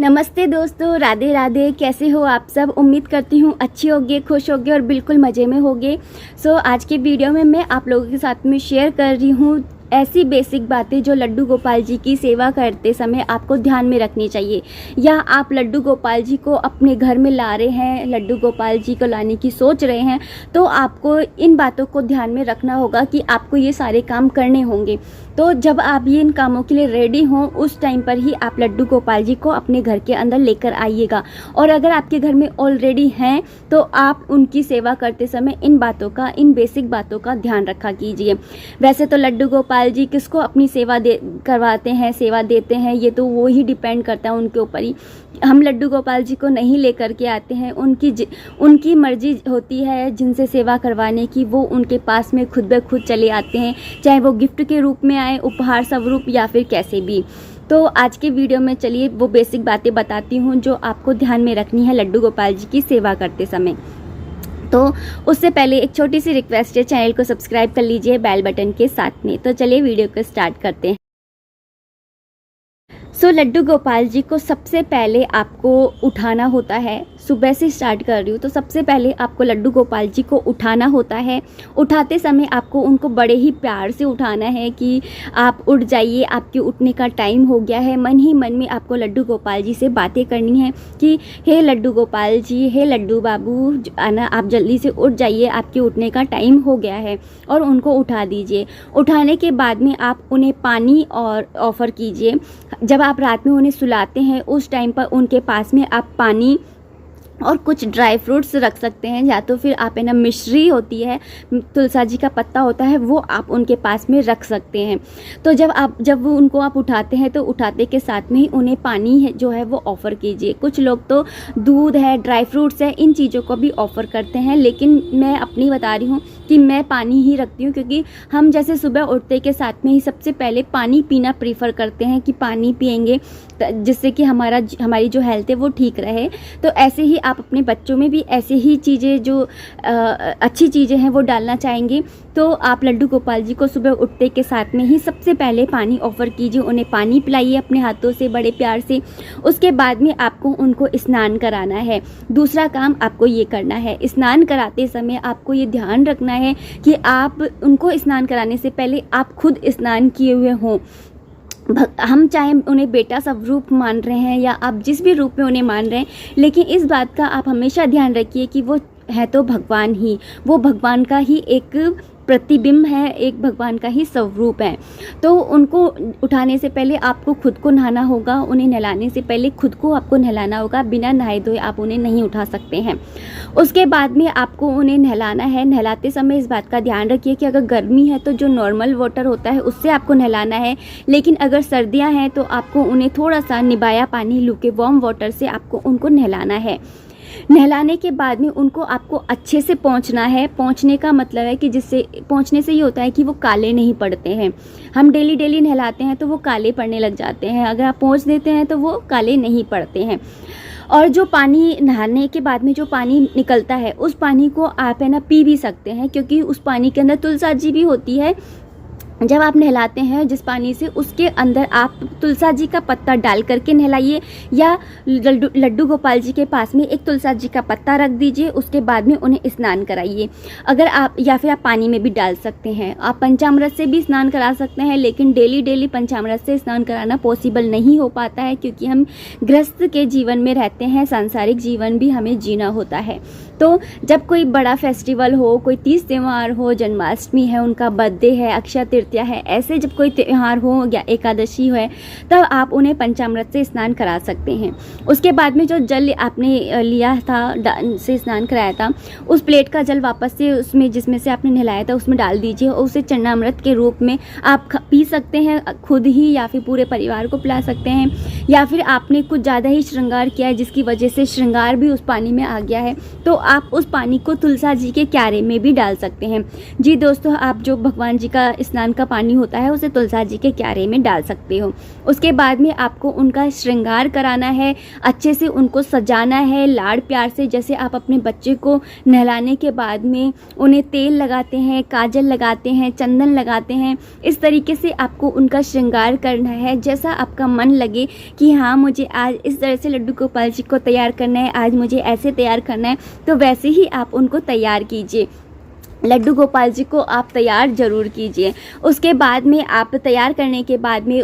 नमस्ते दोस्तों, राधे राधे। कैसे हो आप सब? उम्मीद करती हूँ अच्छी होगे, खुश होगे और बिल्कुल मज़े में होगे। आज के वीडियो में मैं आप लोगों के साथ में शेयर कर रही हूँ ऐसी बेसिक बातें जो लड्डू गोपाल जी की सेवा करते समय आपको ध्यान में रखनी चाहिए। या आप लड्डू गोपाल जी को अपने घर में ला रहे हैं, लड्डू गोपाल जी को लाने की सोच रहे हैं, तो आपको इन बातों को ध्यान में रखना होगा कि आपको ये सारे काम करने होंगे। तो जब आप ये इन कामों के लिए रेडी हों, उस टाइम पर ही आप लड्डू गोपाल जी को अपने घर के अंदर लेकर आइएगा। और अगर आपके घर में ऑलरेडी हैं तो आप उनकी सेवा करते समय इन बेसिक बातों का ध्यान रखा कीजिए। वैसे तो लड्डू गोपाल जी किसको अपनी सेवा करवाते हैं, सेवा देते हैं, ये तो वो ही डिपेंड करता है उनके ऊपर ही। हम लड्डू गोपाल जी को नहीं लेकर के आते हैं, उनकी मर्जी होती है जिनसे सेवा करवाने की, वो उनके पास में खुद ब खुद चले आते हैं, चाहे वो गिफ्ट के रूप में आए, उपहार स्वरूप या फिर कैसे भी। तो आज के वीडियो में चलिए वो बेसिक बातें बताती हूँ जो आपको ध्यान में रखनी है लड्डू गोपाल जी की सेवा करते समय। तो उससे पहले एक छोटी सी रिक्वेस्ट है, चैनल को सब्सक्राइब कर लीजिए बेल बटन के साथ में। तो चलिए वीडियो को स्टार्ट करते हैं। लड्डू गोपाल जी को सबसे पहले आपको उठाना होता है। सुबह से स्टार्ट कर रही हूँ तो सबसे पहले आपको लड्डू गोपाल जी को उठाना होता है। उठाते समय आपको उनको बड़े ही प्यार से उठाना है कि आप उठ जाइए, आपके उठने का टाइम हो गया है। मन ही मन में आपको लड्डू गोपाल जी से बातें करनी है कि हे लड्डू गोपाल जी, हे लड्डू बाबू, आना, आप जल्दी से उठ जाइए, आपके उठने का टाइम हो गया है, और उनको उठा दीजिए। उठाने के बाद में आप उन्हें पानी और ऑफ़र कीजिए। जब आप रात में उन्हें सुलाते हैं उस टाइम पर उनके पास में आप पानी और कुछ ड्राई फ्रूट्स रख सकते हैं, या तो फिर आप मिश्री होती है, तुलसा जी का पत्ता होता है, वो आप उनके पास में रख सकते हैं। तो जब उनको आप उठाते हैं तो उठाते के साथ में ही उन्हें पानी है जो है वो ऑफ़र कीजिए। कुछ लोग तो दूध है, ड्राई फ्रूट्स है, इन चीज़ों को भी ऑफ़र करते हैं, लेकिन मैं अपनी बता रही हूँ कि मैं पानी ही रखती हूँ, क्योंकि हम जैसे सुबह उठते के साथ में ही सबसे पहले पानी पीना प्रीफर करते हैं कि पानी पिएंगे जिससे कि हमारी जो हेल्थ है वो ठीक रहे। तो ऐसे ही आप अपने बच्चों में भी ऐसे ही चीज़ें जो अच्छी चीज़ें हैं वो डालना चाहेंगे। तो आप लड्डू गोपाल जी को सुबह उठते के साथ में ही सबसे पहले पानी ऑफ़र कीजिए, उन्हें पानी पिलाइए अपने हाथों से बड़े प्यार से। उसके बाद में आपको उनको स्नान कराना है। दूसरा काम आपको ये करना है, स्नान कराते समय आपको ये ध्यान रखना है कि आप उनको स्नान कराने से पहले आप खुद स्नान किए हुए हों। हम चाहे उन्हें बेटा स्वरूप मान रहे हैं या आप जिस भी रूप में उन्हें मान रहे हैं, लेकिन इस बात का आप हमेशा ध्यान रखिए कि वो है तो भगवान ही, वो भगवान का ही एक प्रतिबिंब है, एक भगवान का ही स्वरूप है। तो उनको उठाने से पहले आपको खुद को नहाना होगा, उन्हें नहलाने से पहले खुद को आपको नहलाना होगा। बिना नहाए धोए आप उन्हें नहीं उठा सकते हैं। उसके बाद में आपको उन्हें नहलाना है। नहलाते समय इस बात का ध्यान रखिए कि अगर गर्मी है तो जो नॉर्मल वाटर होता है उससे आपको नहलाना है, लेकिन अगर सर्दियाँ हैं तो आपको उन्हें थोड़ा सा निबाया पानी, लूके वार्म वाटर से आपको उनको नहलाना है। नहलाने के बाद में उनको आपको अच्छे से पोंछना है। पोंछने का मतलब है कि जिससे पोंछने से ये होता है कि वो काले नहीं पड़ते हैं। हम डेली नहलाते हैं तो वो काले पड़ने लग जाते हैं, अगर आप पोंछ देते हैं तो वो काले नहीं पड़ते हैं। और जो पानी नहाने के बाद में जो पानी निकलता है उस पानी को आप पी भी सकते हैं, क्योंकि उस पानी के अंदर तुलसा जी भी होती है। जब आप नहलाते हैं जिस पानी से, उसके अंदर आप तुलसा जी का पत्ता डाल करके नहलाइए, या लड्डू गोपाल जी के पास में एक तुलसा जी का पत्ता रख दीजिए। उसके बाद में उन्हें स्नान कराइए। अगर आप, या फिर आप पानी में भी डाल सकते हैं, आप पंचामृत से भी स्नान करा सकते हैं, लेकिन डेली पंचामृत से स्नान कराना पॉसिबल नहीं हो पाता है, क्योंकि हम गृहस्थ के जीवन में रहते हैं, सांसारिक जीवन भी हमें जीना होता है। तो जब कोई बड़ा फेस्टिवल हो, कोई तीज त्यौहार हो, जन्माष्टमी है, उनका बर्थडे है, अक्षय तृतीया है, ऐसे जब कोई त्यौहार हो या एकादशी है, तब आप उन्हें पंचामृत से स्नान करा सकते हैं। उसके बाद में जो जल आपने लिया था, से स्नान कराया था, उस प्लेट का जल वापस से उसमें जिसमें से आपने नहलाया था उसमें डाल दीजिए, और उसे चरणामृत के रूप में आप पी सकते हैं खुद ही, या फिर पूरे परिवार को पिला सकते हैं। या फिर आपने कुछ ज़्यादा ही श्रृंगार किया है जिसकी वजह से श्रृंगार भी उस पानी में आ गया है, तो आप उस पानी को तुलसा जी के क्यारे में भी डाल सकते हैं। जी दोस्तों, आप जो भगवान जी का स्नान का पानी होता है उसे तुलसा जी के क्यारे में डाल सकते हो। उसके बाद में आपको उनका श्रृंगार कराना है, अच्छे से उनको सजाना है लाड़ प्यार से। जैसे आप अपने बच्चे को नहलाने के बाद में उन्हें तेल लगाते हैं, काजल लगाते हैं, चंदन लगाते हैं, इस तरीके से आपको उनका श्रृंगार करना है। जैसा आपका मन लगे कि हाँ मुझे आज इस तरह से लड्डू गोपाल जी को तैयार करना है, आज मुझे ऐसे तैयार करना है, तो वैसे ही आप उनको तैयार कीजिए। लड्डू गोपाल जी को आप तैयार ज़रूर कीजिए। उसके बाद में आप तैयार करने के बाद में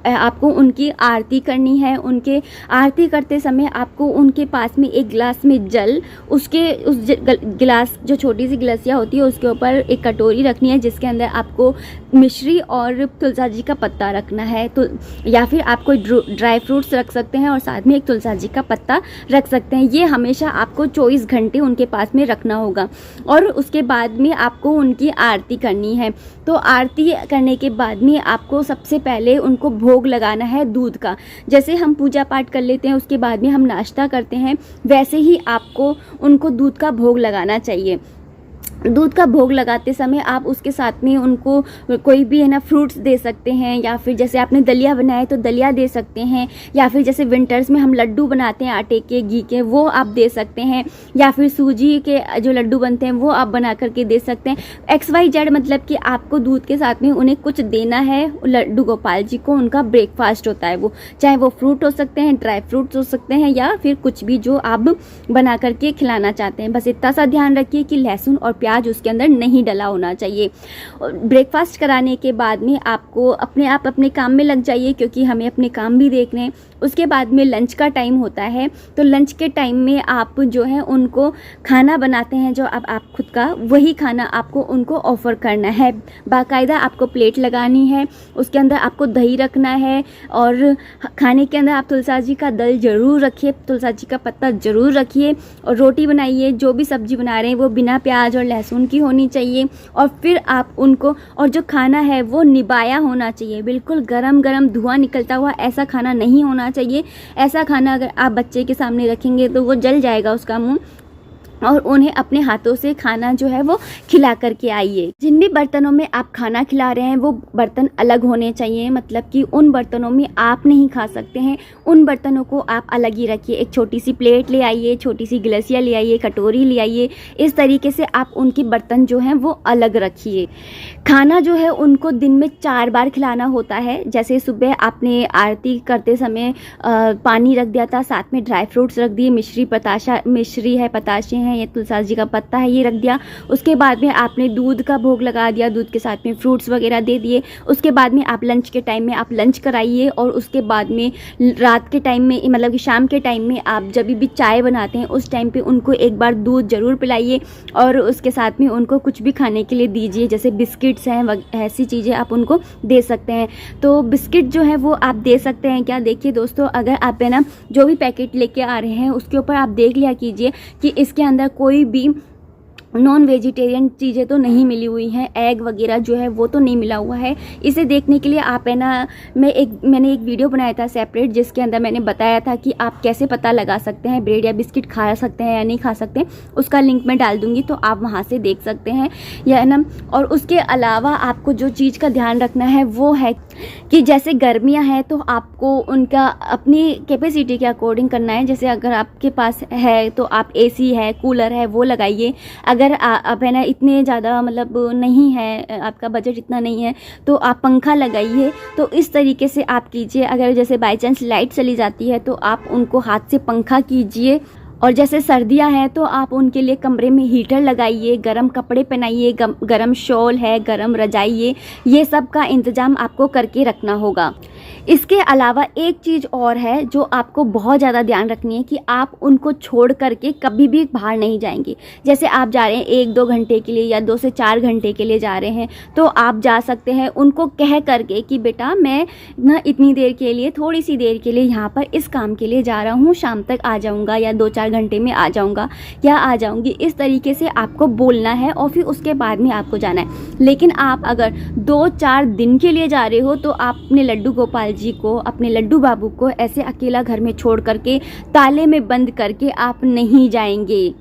आपको उनकी आरती करनी है। उनके आरती करते समय आपको उनके पास में एक गिलास में जल, उस गिलास जो छोटी सी गिलासिया होती है उसके ऊपर एक कटोरी रखनी है जिसके अंदर आपको मिश्री और तुलसा जी का पत्ता रखना है। तो या फिर आप कोई ड्राई फ्रूट्स रख सकते हैं और साथ में एक तुलसा जी का पत्ता रख सकते हैं। ये हमेशा आपको 24 घंटे उनके पास में रखना होगा। और उसके बाद में आपको उनकी आरती करनी है। तो आरती करने के बाद में आपको सबसे पहले उनको भोग लगाना है दूध का। जैसे हम पूजा पाठ कर लेते हैं उसके बाद में हम नाश्ता करते हैं, वैसे ही आपको उनको दूध का भोग लगाना चाहिए। दूध का भोग लगाते समय आप उसके साथ में उनको कोई भी है ना फ्रूट्स दे सकते हैं, या फिर जैसे आपने दलिया बनाए तो दलिया दे सकते हैं, या फिर जैसे विंटर्स में हम लड्डू बनाते हैं आटे के, घी के, वो आप दे सकते हैं, या फिर सूजी के जो लड्डू बनते हैं वो आप बना करके दे सकते हैं। XYZ मतलब कि आपको दूध के साथ में उन्हें कुछ देना है। लड्डू गोपाल जी को उनका ब्रेकफास्ट होता है वो, चाहे वो फ्रूट हो सकते हैं, ड्राई फ्रूट्स हो सकते हैं, या फिर कुछ भी जो आप बना करके खिलाना चाहते हैं। बस इतना सा ध्यान रखिए कि लहसुन और प्याज उसके अंदर नहीं डला होना चाहिए। ब्रेकफास्ट कराने के बाद में आपको अपने काम में लग जाइए, क्योंकि हमें अपने काम भी देखने हैं। उसके बाद में लंच का टाइम होता है, तो लंच के टाइम में आप जो है उनको खाना बनाते हैं जो अब आप खुद का, वही खाना आपको उनको ऑफ़र करना है। बाकायदा आपको प्लेट लगानी है, उसके अंदर आपको दही रखना है, और खाने के अंदर आप तुलसा जी का दल ज़रूर रखिए, तुलसा जी का पत्ता ज़रूर रखिए, और रोटी बनाइए। जो भी सब्ज़ी बना रहे हैं वो बिना प्याज और लहसुन की होनी चाहिए। और फिर आप उनको, और जो खाना है वो निबाया होना चाहिए, बिल्कुल गरम गरम धुआं निकलता हुआ ऐसा खाना नहीं होना चाहिए। ऐसा खाना अगर आप बच्चे के सामने रखेंगे तो वो जल जाएगा उसका मुंह, और उन्हें अपने हाथों से खाना जो है वो खिला करके आइए। जिन भी बर्तनों में आप खाना खिला रहे हैं वो बर्तन अलग होने चाहिए, मतलब कि उन बर्तनों में आप नहीं खा सकते हैं, उन बर्तनों को आप अलग ही रखिए। एक छोटी सी प्लेट ले आइए, छोटी सी गिलासिया ले आइए, कटोरी ले आइए, इस तरीके से आप उनके बर्तन जो हैं वो अलग रखिए। खाना जो है उनको दिन में 4 बार खिलाना होता है। जैसे सुबह आपने आरती करते समय पानी रख दिया था, साथ में ड्राई फ्रूट्स रख दिए, मिश्री है, पताशे हैं, ये तुलसा जी का पत्ता है, ये रख दिया। उसके बाद में आपने दूध का भोग लगा दिया, दूध के साथ में फ्रूट्स वगैरह दे दिए। उसके बाद में आप लंच के टाइम में आप लंच कराइए, और उसके बाद में रात के टाइम में, मतलब कि शाम के टाइम में आप जब भी चाय बनाते हैं उस टाइम पे उनको एक बार दूध ज़रूर पिलाइए, और उसके साथ में उनको कुछ भी खाने के लिए दीजिए। जैसे बिस्किट्स हैं, ऐसी चीज़ें आप उनको दे सकते हैं। तो बिस्किट जो है वो आप दे सकते हैं क्या, देखिए दोस्तों, अगर आप है ना जो भी पैकेट लेके आ रहे हैं उसके ऊपर आप देख लिया कीजिए कि इसके अंदर कोई भी नॉन वेजिटेरियन चीज़ें तो नहीं मिली हुई हैं, एग वगैरह जो है वो तो नहीं मिला हुआ है। इसे देखने के लिए आप है ना, मैंने एक वीडियो बनाया था सेपरेट, जिसके अंदर मैंने बताया था कि आप कैसे पता लगा सकते हैं ब्रेड या बिस्किट खा सकते हैं या नहीं खा सकते। उसका लिंक मैं डाल दूँगी, तो आप वहाँ से देख सकते हैं, या है ना। और उसके अलावा आपको जो चीज़ का ध्यान रखना है वो है कि जैसे गर्मियाँ हैं तो आपको उनका अपनी कैपेसिटी के अकॉर्डिंग करना है। जैसे अगर आपके पास है तो आप AC है, कूलर है, वो लगाइए। अगर आप है ना इतने ज़्यादा मतलब नहीं है, आपका बजट इतना नहीं है, तो आप पंखा लगाइए। तो इस तरीके से आप कीजिए। अगर जैसे बाई चांस लाइट चली जाती है तो आप उनको हाथ से पंखा कीजिए। और जैसे सर्दियां हैं तो आप उनके लिए कमरे में हीटर लगाइए, गरम कपड़े पहनाइए, गरम शॉल है, गरम रजाई, ये सब का इंतज़ाम आपको करके रखना होगा। इसके अलावा एक चीज़ और है जो आपको बहुत ज़्यादा ध्यान रखनी है कि आप उनको छोड़ करके कभी भी बाहर नहीं जाएंगे। जैसे आप जा रहे हैं 1-2 घंटे के लिए या 2 से 4 घंटे के लिए जा रहे हैं, तो आप जा सकते हैं उनको कह करके कि बेटा मैं ना इतनी देर के लिए, थोड़ी सी देर के लिए यहाँ पर इस काम के लिए जा रहा हूँ, शाम तक आ जाऊँगा या 2-4 घंटे में आ जाऊँगा या आ जाऊँगी। इस तरीके से आपको बोलना है और फिर उसके बाद में आपको जाना है। लेकिन आप अगर 2-4 दिन के लिए जा रहे हो तो आप अपने लड्डू गोपाल जी को, अपने लड्डू बाबू को ऐसे अकेला घर में छोड़ करके, ताले में बंद करके आप नहीं जाएंगे।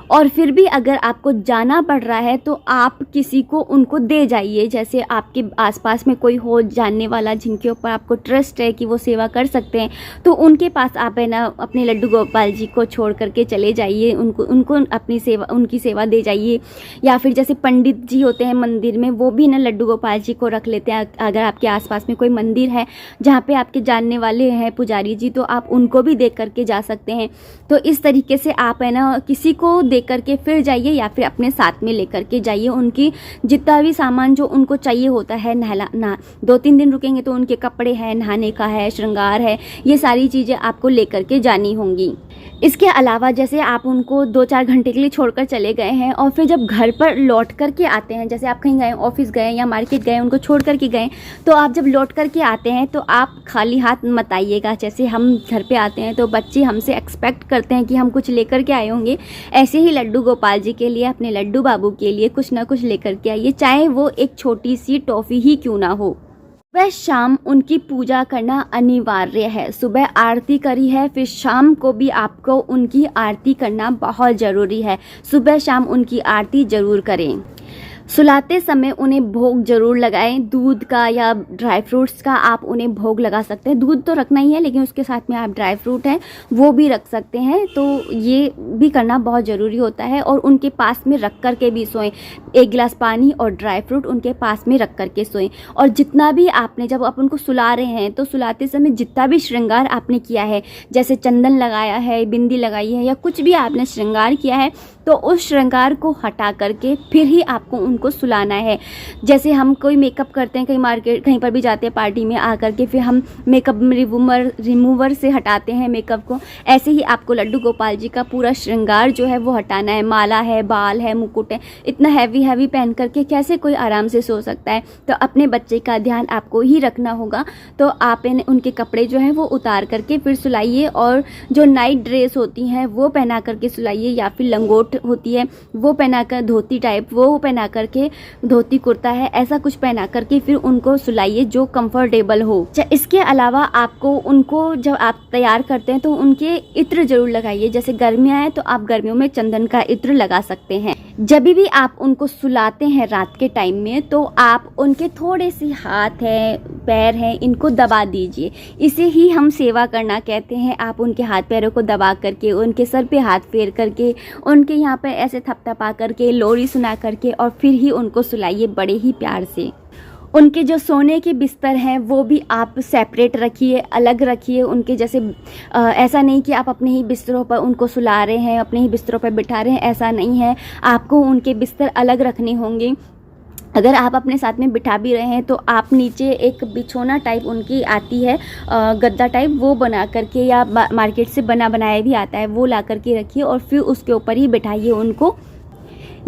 और फिर भी अगर आपको जाना पड़ रहा है तो आप किसी को उनको दे जाइए। जैसे आपके आसपास में कोई हो जानने वाला जिनके ऊपर आपको ट्रस्ट है कि वो सेवा कर सकते हैं, तो उनके पास आप है ना अपने लड्डू गोपाल जी को छोड़ करके चले जाइए, उनको अपनी सेवा, उनकी सेवा दे जाइए। या फिर जैसे पंडित जी होते हैं मंदिर में, वो भी ना लड्डू गोपाल जी को रख लेते हैं। अगर आपके आसपास में कोई मंदिर है जहाँ पे आपके जानने वाले हैं पुजारी जी, तो आप उनको भी दे करके जा सकते हैं। तो इस तरीके से आप है ना किसी को दे करके फिर जाइए या फिर अपने साथ में लेकर के जाइए। उनकी जितना भी सामान जो उनको चाहिए होता है, नहला 2-3 दिन रुकेंगे तो उनके कपड़े हैं, नहाने का है, श्रृंगार है, ये सारी चीज़ें आपको लेकर के जानी होंगी। इसके अलावा जैसे आप उनको 2-4 घंटे के लिए छोड़कर चले गए हैं और फिर जब घर पर लौट कर के आते हैं, जैसे आप कहीं गए, ऑफिस गए या मार्केट गए, उनको छोड़ कर के गए, तो आप जब लौट कर के आते हैं तो आप खाली हाथ मत आइएगा। जैसे हम घर पे आते हैं तो बच्चे हमसे एक्सपेक्ट करते हैं कि हम कुछ लेकर के आए होंगे, ऐसे ही लड्डू गोपाल जी के लिए, अपने लड्डू बाबू के लिए कुछ ना कुछ लेकर के आइए, चाहे वो एक छोटी सी टॉफ़ी ही क्यों ना हो। सुबह शाम उनकी पूजा करना अनिवार्य है। सुबह आरती करी है, फिर शाम को भी आपको उनकी आरती करना बहुत ज़रूरी है। सुबह शाम उनकी आरती ज़रूर करें। सुलाते समय उन्हें भोग जरूर लगाएं। दूध का या ड्राई फ्रूट्स का आप उन्हें भोग लगा सकते हैं। दूध तो रखना ही है, लेकिन उसके साथ में आप ड्राई फ्रूट हैं वो भी रख सकते हैं। तो ये भी करना बहुत ज़रूरी होता है। और उनके पास में रख कर के भी सोएं। 1 गिलास पानी और ड्राई फ्रूट उनके पास में रख कर के सोएं। और जितना भी आपने, जब आप उनको सुला रहे हैं तो सुलाते समय जितना भी श्रृंगार आपने किया है, जैसे चंदन लगाया है, बिंदी लगाई है या कुछ भी आपने श्रृंगार किया है, तो उस श्रृंगार को हटा करके फिर ही आपको उनको सुलाना है। जैसे हम कोई मेकअप करते हैं, कहीं मार्केट कहीं पर भी जाते हैं पार्टी में, आकर के फिर हम मेकअप रिमूवर से हटाते हैं मेकअप को, ऐसे ही आपको लड्डू गोपाल जी का पूरा श्रृंगार जो है वो हटाना है। माला है, बाल है, मुकुट है, इतना हैवी पहन करके कैसे कोई आराम से सो सकता है। तो अपने बच्चे का ध्यान आपको ही रखना होगा। तो आप उनके कपड़े जो हैं वो उतार करके फिर सुलाइए। और जो नाइट ड्रेस होती हैं वो पहना करके सुलाइए, या फिर लंगोट होती है वो पहना कर, धोती टाइप वो पहना करके, धोती कुर्ता है, ऐसा कुछ पहना करके फिर उनको सुलाइए जो कंफर्टेबल हो। इसके अलावा आपको उनको जब आप तैयार करते हैं तो उनके इत्र जरूर लगाइए। जैसे गर्मियाँ हैं तो आप गर्मियों में चंदन का इत्र लगा सकते हैं। जब भी आप उनको सुलाते हैं रात के टाइम में, तो आप उनके थोड़े से हाथ हैं, पैर हैं, इनको दबा दीजिए। इसे ही हम सेवा करना कहते हैं। आप उनके हाथ पैरों को दबा करके, उनके सर पे हाथ फेर करके, उनके यहाँ पे ऐसे थपथपा करके, लोरी सुना करके और फिर ही उनको सुलाइए बड़े ही प्यार से। उनके जो सोने के बिस्तर हैं वो भी आप सेपरेट रखिए, अलग रखिए। उनके जैसे ऐसा नहीं कि आप अपने ही बिस्तरों पर उनको सुला रहे हैं, अपने ही बिस्तरों पर बिठा रहे हैं, ऐसा नहीं है। आपको उनके बिस्तर अलग रखने होंगे। अगर आप अपने साथ में बिठा भी रहे हैं तो आप नीचे एक बिछोना टाइप उनकी आती है, गद्दा टाइप, वो बना करके, या मार्केट से बनाया भी आता है, वो ला करके रखिए और फिर उसके ऊपर ही बिठाइए उनको।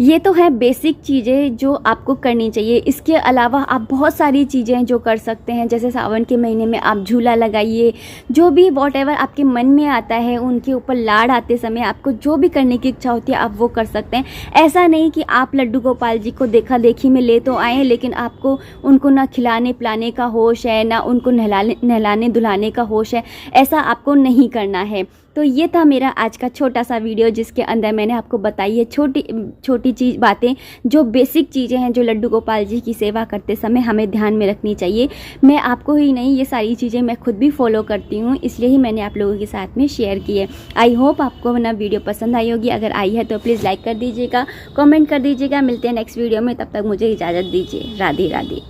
ये तो है बेसिक चीज़ें जो आपको करनी चाहिए। इसके अलावा आप बहुत सारी चीज़ें जो कर सकते हैं, जैसे सावन के महीने में आप झूला लगाइए। जो भी वॉटेवर आपके मन में आता है, उनके ऊपर लाड़ आते समय आपको जो भी करने की इच्छा होती है आप वो कर सकते हैं। ऐसा नहीं कि आप लड्डू गोपाल जी को देखा देखी में ले तो आए, लेकिन आपको उनको ना खिलाने पिलाने का होश है, ना उनको नहलाने धुलाने का होश है। ऐसा आपको नहीं करना है। तो ये था मेरा आज का छोटा सा वीडियो, जिसके अंदर मैंने आपको बताई है छोटी चीज़ बातें, जो बेसिक चीज़ें हैं जो लड्डू गोपाल जी की सेवा करते समय हमें ध्यान में रखनी चाहिए। मैं आपको ही नहीं, ये सारी चीज़ें मैं खुद भी फॉलो करती हूँ, इसलिए ही मैंने आप लोगों के साथ में शेयर की है। आई होप आपको ना वीडियो पसंद आई होगी। अगर आई है तो प्लीज़ लाइक कर दीजिएगा, कॉमेंट कर दीजिएगा। मिलते हैं नेक्स्ट वीडियो में, तब तक मुझे इजाज़त दीजिए। राधे राधे।